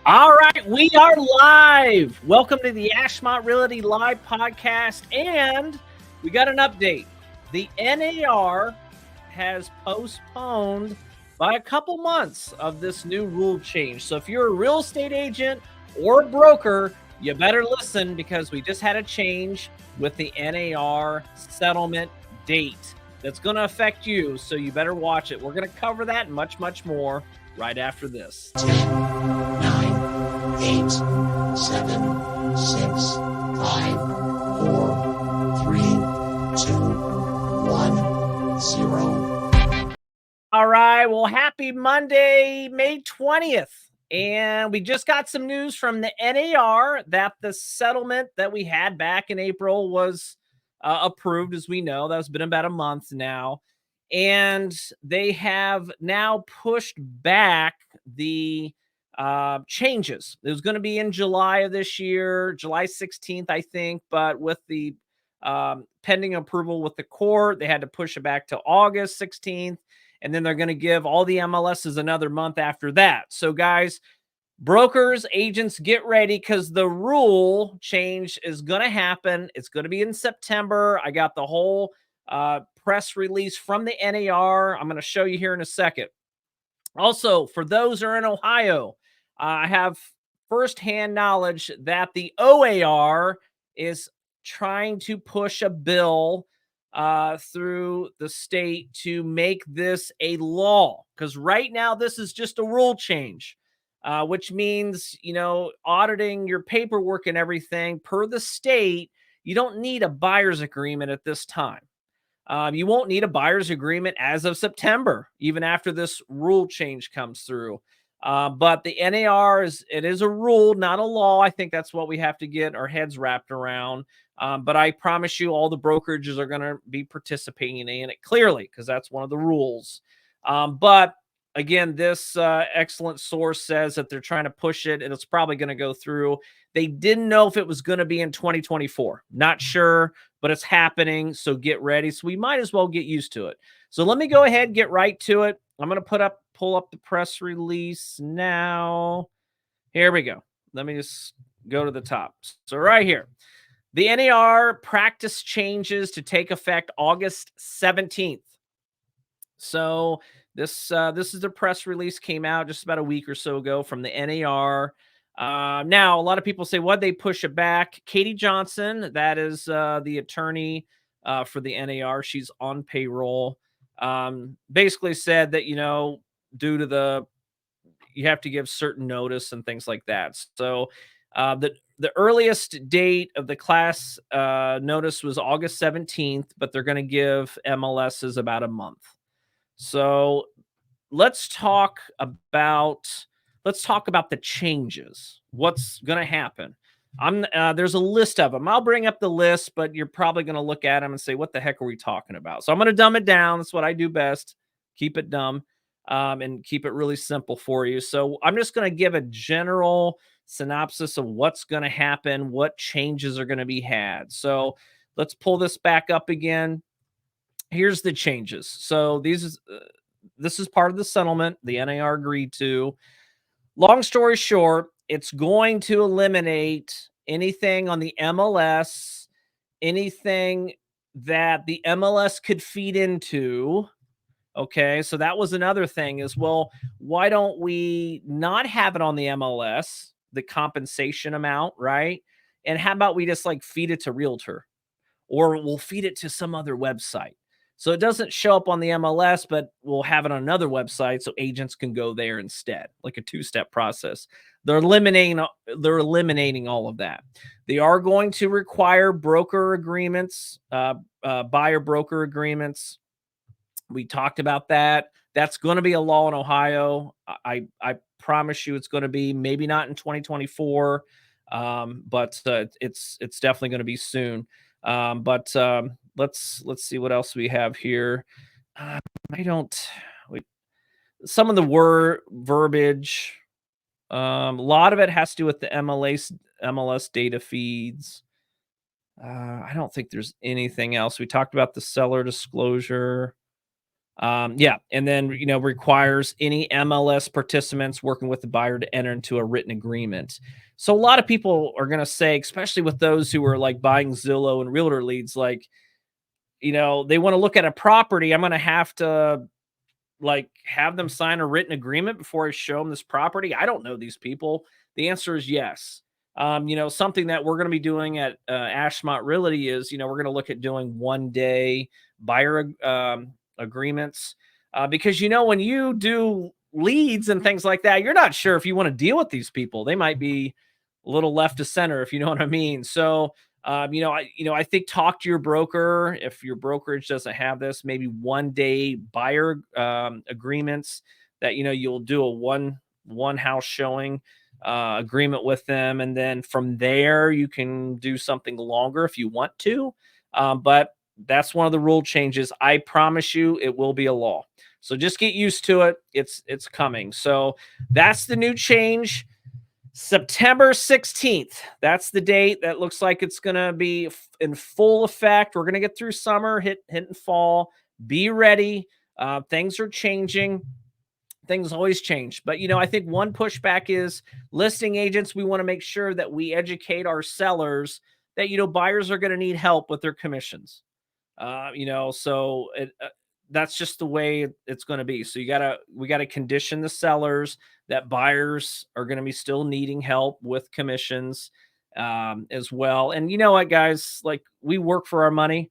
All right, we are live. Welcome to the Ashmont Realty Live podcast, and we got an update. The NAR has postponed by a couple months of this new rule change. So if you're a real estate agent or a broker, you better listen because we just had a change with the NAR settlement date that's going to affect you. So you better watch it. We're going to cover that and much, much more right after this. 10, 9, 8, 7, 6, 5, 4, 3, 2, 1, 0. All right. Well, happy Monday, May 20th. And we just got some news from the NAR that the settlement that we had back in April was approved, as we know. That's been about a month now. And they have now pushed back the changes. It was going to be in July of this year, July 16th, I think. But with the pending approval with the court, they had to push it back to August 16th. And then they're going to give all the MLSs another month after that. So, guys, brokers, agents, get ready because the rule change is going to happen. It's going to be in September. I got the whole press release from the NAR. I'm going to show you here in a second. Also, for those who are in Ohio, I have firsthand knowledge that the OAR is trying to push a bill through the state to make this a law, because right now this is just a rule change, which means, auditing your paperwork and everything per the state, you don't need a buyer's agreement at this time. You won't need a buyer's agreement as of September, even after this rule change comes through. But the NAR it is a rule, not a law. I think that's what we have to get our heads wrapped around. But I promise you all the brokerages are going to be participating in it clearly because that's one of the rules. But again, this excellent source says that they're trying to push it and it's probably going to go through. They didn't know if it was going to be in 2024. Not sure, but it's happening. So get ready. So we might as well get used to it. So let me go ahead and get right to it. I'm going to pull up the press release now. Here we go. Let me just go to the top. So right here. The NAR practice changes to take effect August 17th. So this is the press release, came out just about a week or so ago from the NAR. Now, a lot of people say, why'd they push it back? Katie Johnson, that is the attorney for the NAR. She's on payroll. Basically said that, due to you have to give certain notice and things like that. So the earliest date of the class notice was August 17th, but they're going to give MLSs about a month. So let's talk about the changes. What's going to happen? There's a list of them. I'll bring up the list, but you're probably going to look at them and say, what the heck are we talking about? So I'm going to dumb it down. That's what I do best. Keep it dumb and keep it really simple for you. So I'm just going to give a general synopsis of what's going to happen, what changes are going to be had. So let's pull this back up again. Here's the changes. So this is part of the settlement the NAR agreed to. Long story short, it's going to eliminate anything on the MLS, anything that the MLS could feed into. Okay, so that was another thing is, well, why don't we not have it on the MLS, the compensation amount, right? And how about we just feed it to Realtor, or we'll feed it to some other website. So it doesn't show up on the MLS, but we'll have it on another website so agents can go there instead, like a two-step process. They're eliminating all of that. They are going to require broker agreements, buyer broker agreements. We talked about that. That's going to be a law in Ohio. I promise you it's going to be, maybe not in 2024, but it's definitely going to be soon. Let's see what else we have here. Some of the verbiage, a lot of it has to do with the MLS data feeds. I don't think there's anything else. We talked about the seller disclosure. Yeah, and then requires any MLS participants working with the buyer to enter into a written agreement. So a lot of people are going to say, especially with those who are like buying Zillow and Realtor leads, like they want to look at a property. I'm going to have to like have them sign a written agreement before I show them this property. I don't know these people. The answer is yes. Something that we're going to be doing at Ashmont Realty is, we're going to look at doing 1 day buyer agreements because, when you do leads and things like that, you're not sure if you want to deal with these people. They might be a little left to center, if you know what I mean. So, I think talk to your broker. If your brokerage doesn't have this, maybe 1 day buyer agreements that you'll do a one house showing agreement with them, and then from there you can do something longer if you want to. But that's one of the rule changes. I promise you, it will be a law. So just get used to it. It's coming. So that's the new change. September 16th. That's the date. That looks like it's going to be in full effect. We're going to get through summer, hitting fall. Be ready. Things are changing. Things always change. But, I think one pushback is listing agents. We want to make sure that we educate our sellers that, buyers are going to need help with their commissions. So that's just the way it's going to be. So we gotta condition the sellers that buyers are going to be still needing help with commissions as well. And you know what, guys, like we work for our money.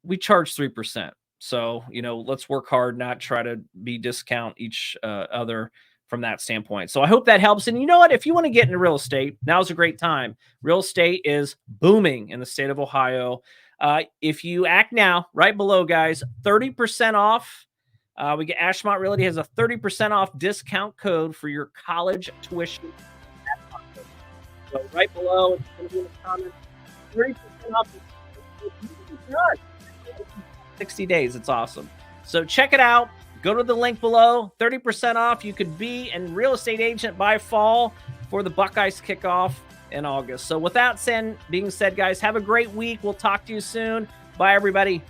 We charge 3%. So, let's work hard, not try to be discount each other from that standpoint. So I hope that helps. And you know what? If you want to get into real estate, now's a great time. Real estate is booming in the state of Ohio. If you act now, right below, guys, 30% off. We get Ashmont Realty has a 30% off discount code for your college tuition. So right below, it's going to be in the comments. 30% off. 60 days. It's awesome. So check it out. Go to the link below. 30% off. You could be a real estate agent by fall for the Buckeyes kickoff in August. So with that being said, guys, have a great week. We'll talk to you soon. Bye, everybody.